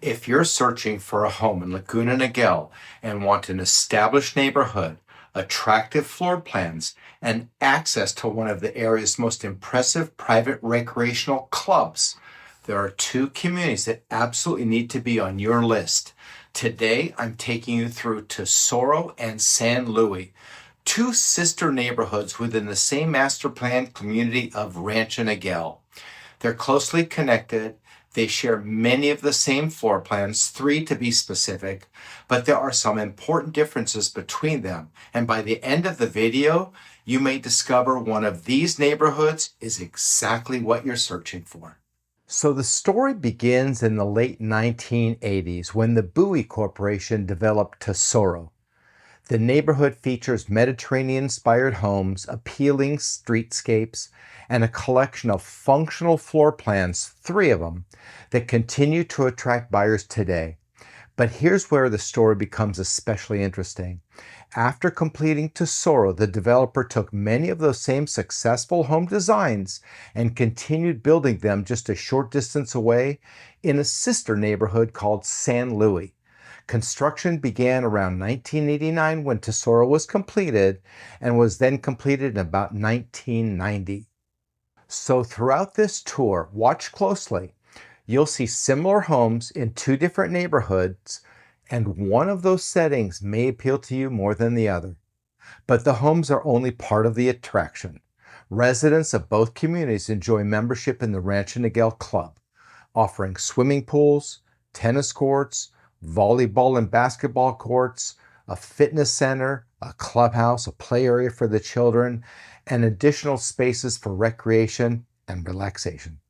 If you're searching for a home in Laguna Niguel and want an established neighborhood, attractive floor plans, and access to one of the area's most impressive private recreational clubs, there are two communities that absolutely need to be on your list. Today, I'm taking you through Tesoro and San Luis, two sister neighborhoods within the same master plan community of Rancho Niguel. They're closely connected. They share many of the same floor plans, 3 to be specific, but there are some important differences between them. And by the end of the video, you may discover one of these neighborhoods is exactly what you're searching for. So the story begins in the late 1980s when the Bowie Corporation developed Tesoro. The neighborhood features Mediterranean-inspired homes, appealing streetscapes, and a collection of functional floor plans, 3 of them, that continue to attract buyers today. But here's where the story becomes especially interesting. After completing Tesoro, the developer took many of those same successful home designs and continued building them just a short distance away in a sister neighborhood called San Luis. Construction began around 1989 when Tesoro was completed and was then completed in about 1990. So throughout this tour, watch closely. You'll see similar homes in 2 different neighborhoods, and one of those settings may appeal to you more than the other. But the homes are only part of the attraction. Residents of both communities enjoy membership in the Rancho Niguel Club, offering swimming pools, tennis courts, volleyball and basketball courts, a fitness center, a clubhouse, a play area for the children, and additional spaces for recreation and relaxation.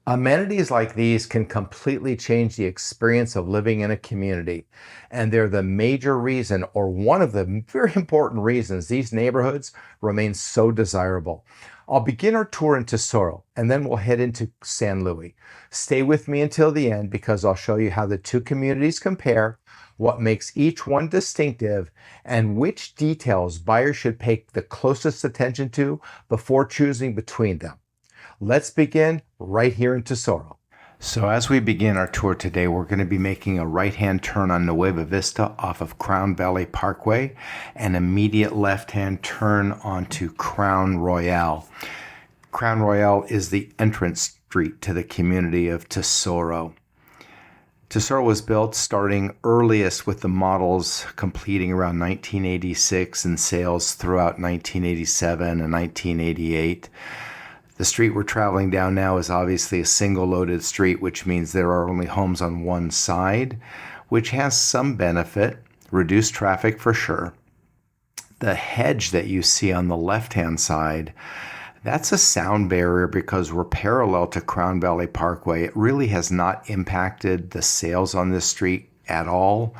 Amenities like these can completely change the experience of living in a community, and they're the major reason, or one of the very important reasons, these neighborhoods remain so desirable. I'll begin our tour in Tesoro, and then we'll head into San Luis. Stay with me until the end because I'll show you how the 2 communities compare, what makes each one distinctive, and which details buyers should pay the closest attention to before choosing between them. Let's begin right here in Tesoro. So as we begin our tour today, we're going to be making a right-hand turn on Nueva Vista off of Crown Valley Parkway, and immediate left-hand turn onto Crown Royale. Crown Royale is the entrance street to the community of Tesoro. Tesoro was built starting earliest with the models completing around 1986 and sales throughout 1987 and 1988. The street we're traveling down now is obviously a single-loaded street, which means there are only homes on one side, which has some benefit, reduced traffic for sure. The hedge that you see on the left-hand side, that's a sound barrier because we're parallel to Crown Valley Parkway. It really has not impacted the sales on this street at all,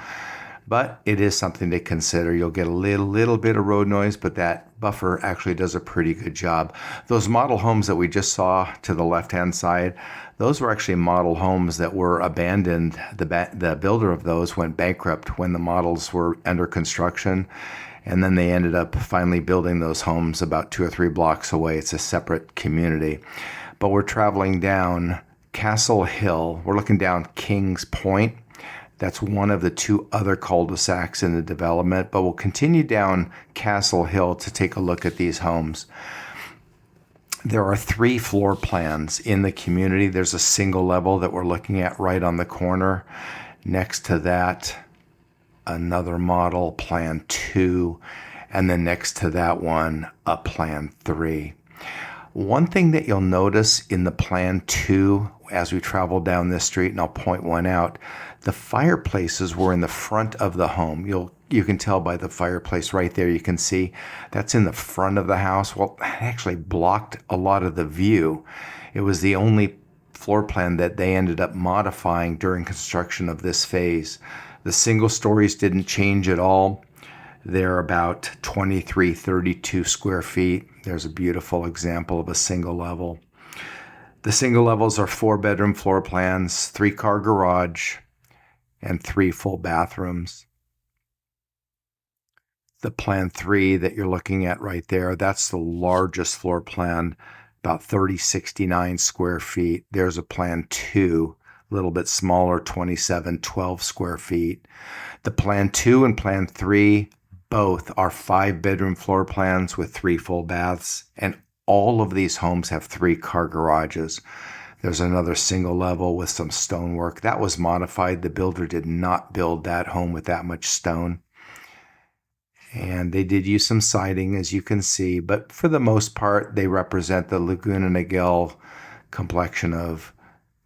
but it is something to consider. You'll get a little bit of road noise, but that buffer actually does a pretty good job. Those model homes that we just saw to the left-hand side, those were actually model homes that were abandoned. The builder of those went bankrupt when the models were under construction, and then they ended up finally building those homes about 2 or 3 blocks away. It's a separate community. But we're traveling down Castle Hill. We're looking down Kings Point. That's one of the 2 other cul-de-sacs in the development, but we'll continue down Castle Hill to take a look at these homes. There are 3 floor plans in the community. There's a single level that we're looking at right on the corner. Next to that, another model, plan 2, and then next to that one, a plan 3. One thing that you'll notice in the plan 2 as we travel down this street, and I'll point one out, the fireplaces were in the front of the home. You can tell by the fireplace right there. You can see that's in the front of the house. Well, that actually blocked a lot of the view. It was the only floor plan that they ended up modifying during construction of this phase. The single stories didn't change at all. They're about 2332 square feet. There's a beautiful example of a single level. The single levels are 4-bedroom floor plans, 3-car garage, and 3 full bathrooms. The plan 3 that you're looking at right there, that's the largest floor plan, about 3069 square feet. There's a plan 2 a little bit smaller, 12 square feet. The Plan 2 and Plan 3 both are 5-bedroom floor plans with 3 full baths, and all of these homes have 3 car garages. There's another single level with some stonework. That was modified. The builder did not build that home with that much stone. And they did use some siding, as you can see, but for the most part, they represent the Laguna Niguel complexion of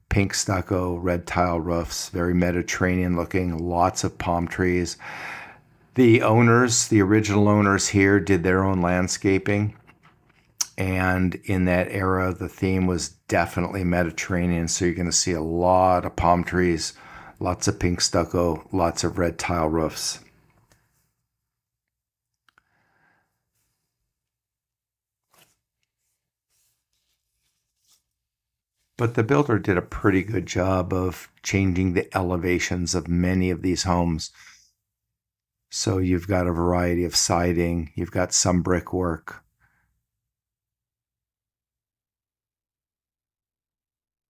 pink stucco, red tile roofs, very Mediterranean looking, lots of palm trees. The owners, the original owners here, did their own landscaping. And in that era, the theme was definitely Mediterranean. So you're going to see a lot of palm trees, lots of pink stucco, lots of red tile roofs. But the builder did a pretty good job of changing the elevations of many of these homes. So you've got a variety of siding, you've got some brickwork.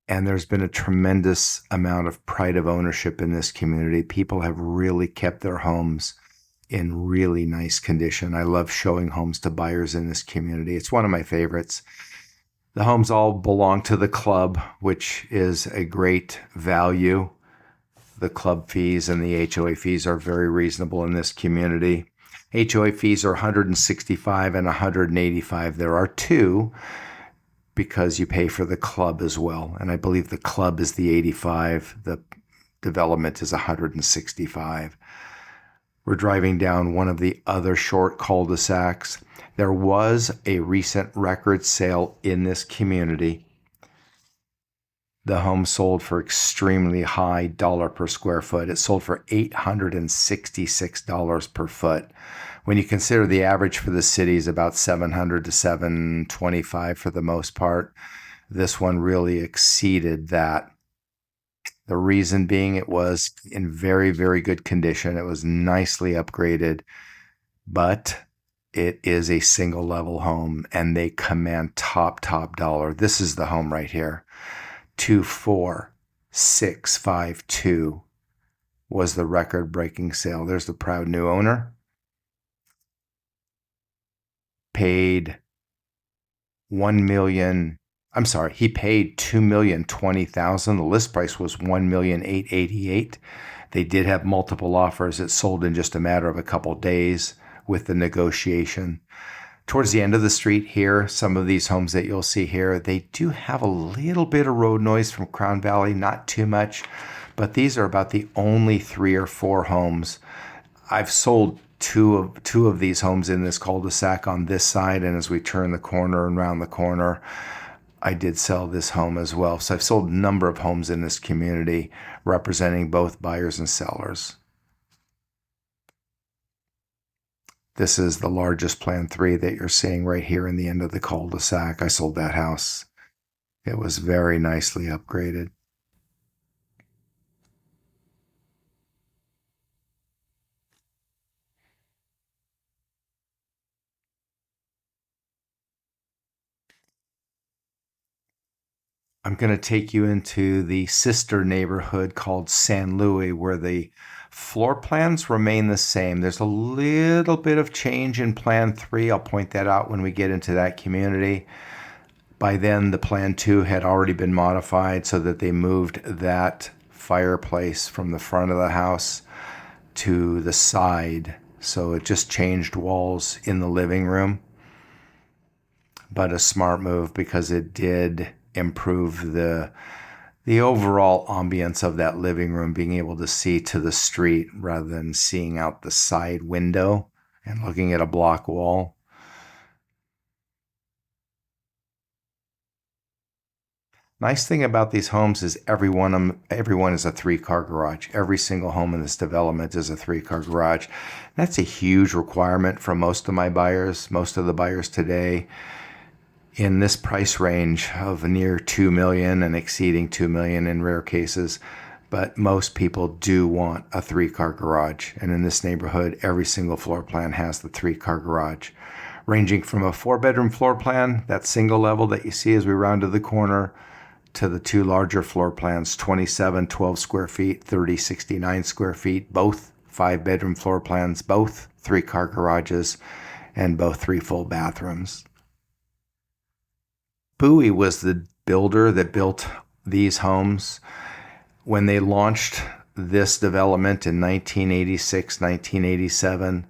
And there's been a tremendous amount of pride of ownership in this community. People have really kept their homes in really nice condition. I love showing homes to buyers in this community. It's one of my favorites. The homes all belong to the club, which is a great value. The club fees and the HOA fees are very reasonable in this community. HOA fees are $165 and $185. There are 2 because you pay for the club as well. And I believe the club is the $85. The development is $165. We're driving down one of the other short cul-de-sacs. There was a recent record sale in this community. The home sold for extremely high dollar per square foot. It sold for $866 per foot. When you consider the average for the city is about $700 to $725 for the most part, this one really exceeded that. The reason being it was in very, very good condition. It was nicely upgraded, but it is a single level home and they command top dollar. This is the home right here. 24652 was the record breaking sale. There's the proud new owner. Paid he paid $2,020,000. The list price was $1,888,000. They did have multiple offers. It sold in just a matter of a couple days with the negotiation. Towards the end of the street here, some of these homes that you'll see here, they do have a little bit of road noise from Crown Valley, not too much, but these are about the only 3 or 4 homes. I've sold two of these homes in this cul-de-sac on this side, and as we turn the corner and round the corner, I did sell this home as well. So I've sold a number of homes in this community representing both buyers and sellers. This is the largest Plan 3 that you're seeing right here in the end of the cul-de-sac. I sold that house. It was very nicely upgraded. I'm going to take you into the sister neighborhood called San Luis, where the floor plans remain the same. There's a little bit of change in Plan 3. I'll point that out when we get into that community. By then, the Plan 2 had already been modified so that they moved that fireplace from the front of the house to the side. So it just changed walls in the living room. But a smart move because it did improve the overall ambience of that living room, being able to see to the street rather than seeing out the side window and looking at a block wall. Nice thing about these homes is everyone is a 3-car garage. Every single home in this development is a 3-car garage. That's a huge requirement for most of my buyers, most of the buyers today. In this price range of near $2 million and exceeding $2 million in rare cases, but most people do want a 3-car garage. And in this neighborhood, every single floor plan has the 3-car garage, ranging from a 4-bedroom floor plan, that single level that you see as we round to the corner, to the two larger floor plans, 27, 12 square feet, 30, 69 square feet, both 5-bedroom floor plans, both 3-car garages, and both 3 full bathrooms. Bowie was the builder that built these homes. When they launched this development in 1986, 1987,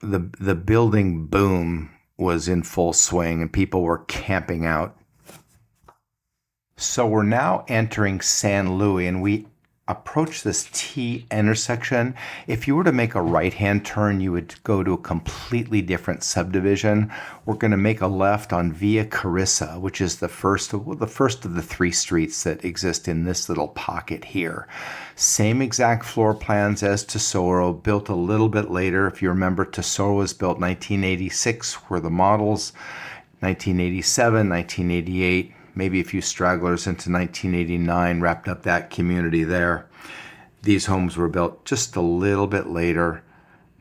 the building boom was in full swing and people were camping out. So we're now entering San Luis, and we approach this T intersection. If you were to make a right-hand turn, you would go to a completely different subdivision. We're going to make a left on Via Carissa, which is the first of the 3 streets that exist in this little pocket here. Same exact floor plans as Tesoro, built a little bit later. If you remember, Tesoro was built 1986 were the models, 1987, 1988. Maybe a few stragglers into 1989 wrapped up that community there. These homes were built just a little bit later,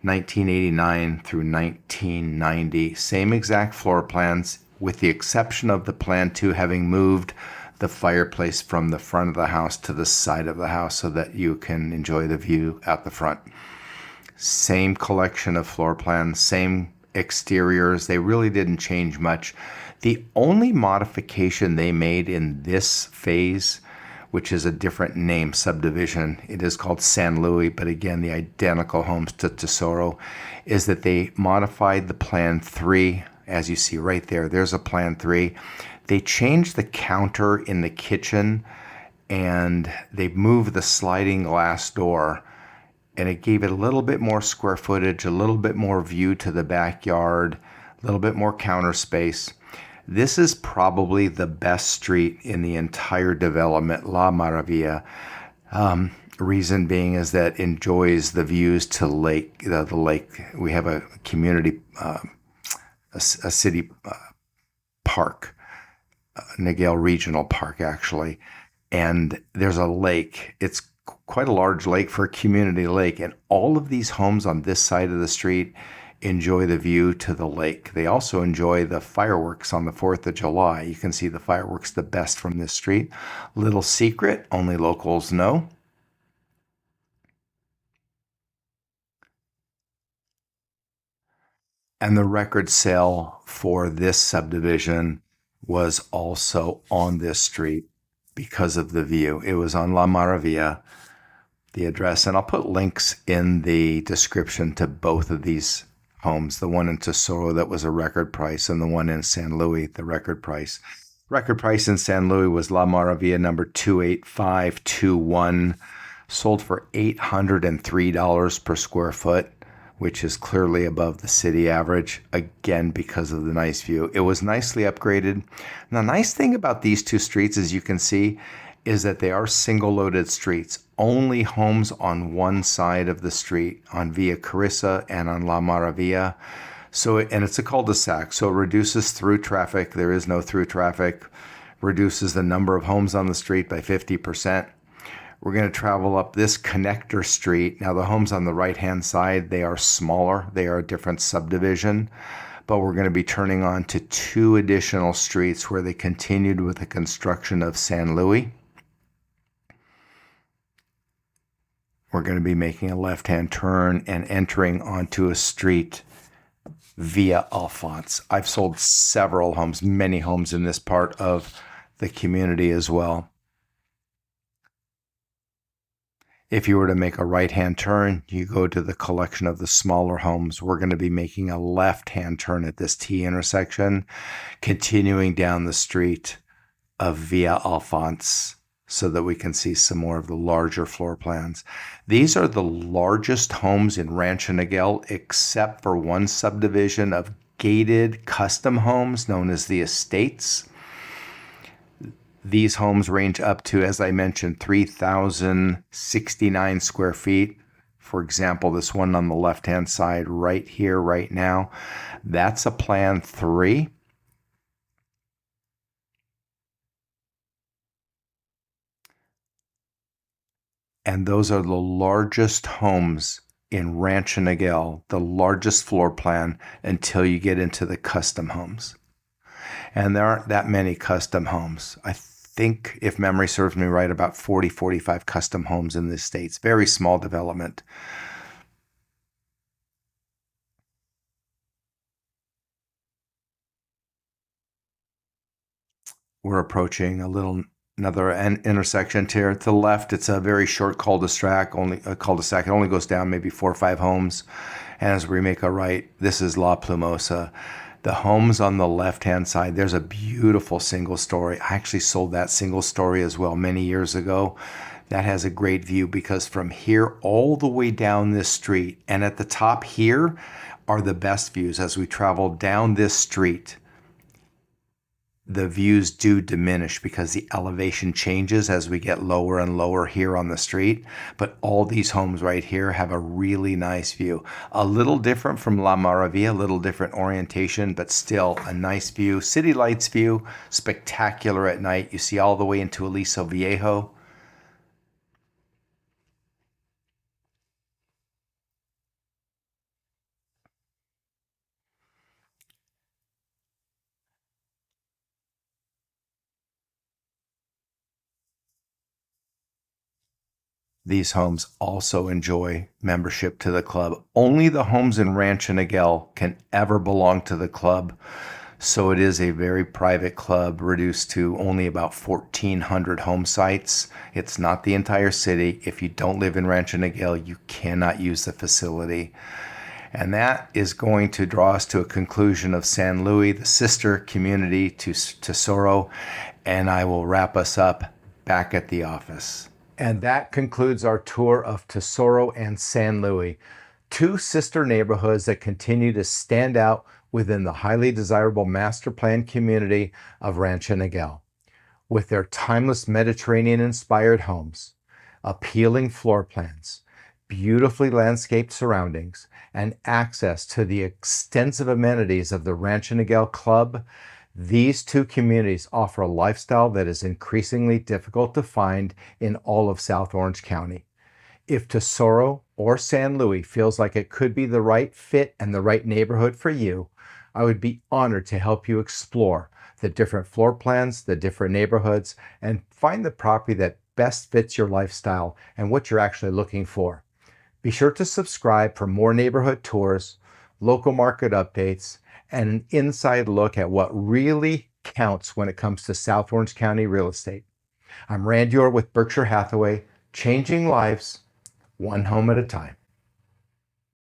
1989 through 1990. Same exact floor plans, with the exception of the Plan 2 having moved the fireplace from the front of the house to the side of the house so that you can enjoy the view out the front. Same collection of floor plans, same exteriors. They really didn't change much. The only modification they made in this phase, which is a different name subdivision, it is called San Luis, but again, the identical homes to Tesoro, is that they modified the Plan 3, as you see right there. There's a Plan 3. They changed the counter in the kitchen, and they moved the sliding glass door, and it gave it a little bit more square footage, a little bit more view to the backyard, a little bit more counter space. This is probably the best street in the entire development, La Maravilla. Reason being is that it enjoys the views to the lake. We have a community, a city park, Niguel Regional Park, actually. And there's a lake. It's quite a large lake for a community lake. And all of these homes on this side of the street enjoy the view to the lake. They also enjoy the fireworks on the 4th of July. You can see the fireworks the best from this street. Little secret, only locals know. And the record sale for this subdivision was also on this street because of the view. It was on La Maravilla, the address. And I'll put links in the description to both of these homes, the one in Tesoro that was a record price and the one in San Luis, the record price. Record price in San Luis was La Maravilla number 28521, sold for $803 per square foot, which is clearly above the city average, again, because of the nice view. It was nicely upgraded. And the nice thing about these 2 streets, as you can see, is that they are single-loaded streets. Only homes on one side of the street, on Via Carissa and on La Maravilla. And it's a cul-de-sac, so it reduces through traffic. There is no through traffic. Reduces the number of homes on the street by 50%. We're going to travel up this connector street. Now, the homes on the right-hand side, they are smaller. They are a different subdivision. But we're going to be turning on to 2 additional streets where they continued with the construction of San Luis. We're going to be making a left-hand turn and entering onto a street via Alphonse. I've sold several homes, many homes in this part of the community as well. If you were to make a right-hand turn, you go to the collection of the smaller homes. We're going to be making a left-hand turn at this T intersection, continuing down the street of Via Alphonse so that we can see some more of the larger floor plans. These are the largest homes in Rancho Niguel, except for one subdivision of gated custom homes known as the Estates. These homes range up to, as I mentioned, 3,069 square feet. For example, this one on the left-hand side right here, right now, that's a Plan 3. And those are the largest homes in Rancho Niguel, the largest floor plan until you get into the custom homes. And there aren't that many custom homes. I think, if memory serves me right, about 40, 45 custom homes in the States. Very small development. We're approaching another intersection here. To the left, it's a very short cul-de-sac. Only a cul-de-sac. It only goes down maybe 4 or 5 homes. And as we make a right, this is La Plumosa. The homes on the left-hand side, there's a beautiful single story. I actually sold that single story as well many years ago. That has a great view because from here all the way down this street, and at the top here are the best views as we travel down this street. The views do diminish because the elevation changes as we get lower and lower here on the street. But all these homes right here have a really nice view. A little different from La Maravilla, a little different orientation, but still a nice view. City lights view, spectacular at night. You see all the way into Aliso Viejo. These homes also enjoy membership to the club. Only the homes in Rancho Niguel can ever belong to the club. So it is a very private club reduced to only about 1,400 home sites. It's not the entire city. If you don't live in Rancho Niguel, you cannot use the facility. And that is going to draw us to a conclusion of San Luis, the sister community to Tesoro. And I will wrap us up back at the office. And that concludes our tour of Tesoro and San Luis, two sister neighborhoods that continue to stand out within the highly desirable master plan community of Rancho Niguel. With their timeless Mediterranean-inspired homes, appealing floor plans, beautifully landscaped surroundings, and access to the extensive amenities of the Rancho Niguel Club, these two communities offer a lifestyle that is increasingly difficult to find in all of South Orange County. If Tesoro or San Luis feels like it could be the right fit and the right neighborhood for you, I would be honored to help you explore the different floor plans, the different neighborhoods, and find the property that best fits your lifestyle and what you're actually looking for. Be sure to subscribe for more neighborhood tours, local market updates, and an inside look at what really counts when it comes to South Orange County real estate. I'm Randy Orr with Berkshire Hathaway, changing lives one home at a time.